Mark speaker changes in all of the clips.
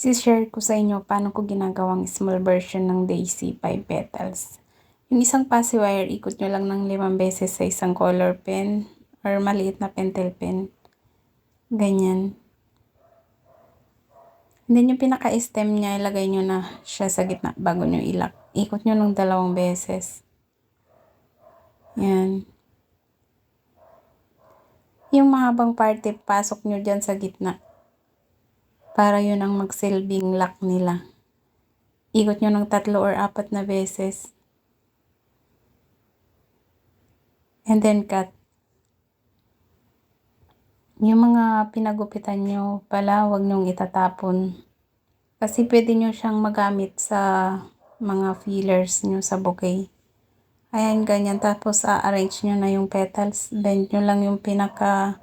Speaker 1: Share ko sa inyo paano ko ginagawang small version ng daisy 5 petals. Yung isang passive wire, ikot nyo lang ng 5 beses sa isang color pen or maliit na pentel pen. Ganyan. And then yung pinaka-stem niya, ilagay nyo na siya sa gitna bago nyo ilak. Ikot nyo ng 2 beses. Yan. Yung mahabang parte, pasok nyo dyan sa gitna. Para yun ang magsilbing lock nila. Ikot nyo ng 3 or 4 na beses. And then cut. Yung mga pinagupitan nyo pala, huwag nyong itatapon. Kasi pwede nyo siyang magamit sa mga fillers nyo sa bouquet. Ayan, ganyan. Tapos, arrange nyo na yung petals. Bend nyo lang yung pinaka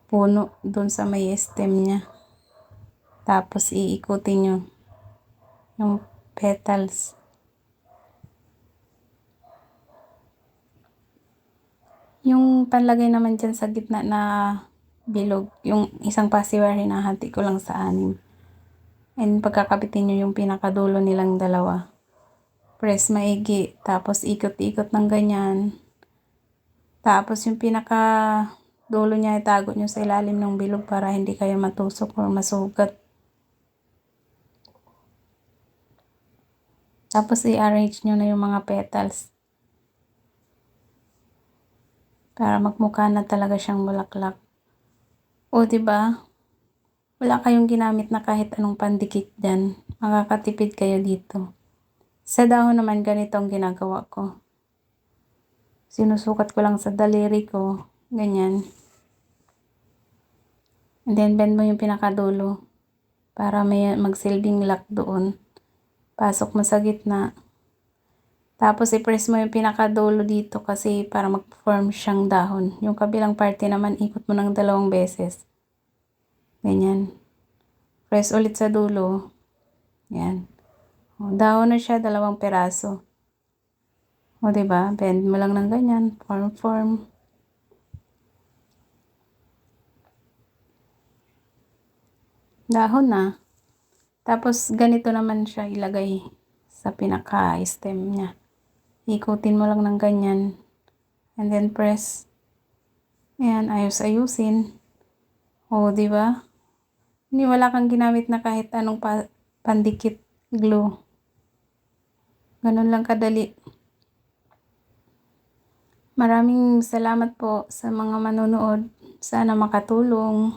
Speaker 1: puno dun sa may stem niya. Tapos, iikutin nyo yung petals. Yung panlagay naman dyan sa gitna na bilog, yung isang passive wire, hinahati ko lang sa 6. And pagkakabitin nyo yung pinakadulo nilang dalawa. Press maigi, tapos ikot-ikot ng ganyan. Tapos yung pinakadulo niya, itago nyo sa ilalim ng bilog para hindi kayo matusok o masugat. Tapos i-arrange nyo na yung mga petals. Para magmukha na talaga siyang bulaklak. O diba? Wala kayong ginamit na kahit anong pandikit dyan. Makakatipid kayo dito. Sa dahon naman, ganito ang ginagawa ko. Sinusukat ko lang sa daliri ko. Ganyan. And then, bend mo yung pinakadulo. Para may magsilbing lock doon. Pasok mo sa gitna. Tapos, i-press mo yung pinakadulo dito kasi para mag-form siyang dahon. Yung kabilang parte naman, ikot mo ng 2 beses. Ganyan. Press ulit sa dulo. Yan. O, dahon na siya, 2 peraso. O, diba? Bend mo lang ng ganyan. Form. Dahon na. Tapos, ganito naman siya ilagay sa pinaka-stem niya. Ikutin mo lang ng ganyan. And then, press. Ayan, ayos-ayusin. O, diba? Hindi, wala kang ginamit na kahit anong pandikit glue. Ganun lang kadali. Maraming salamat po sa mga manonood. Sana makatulong.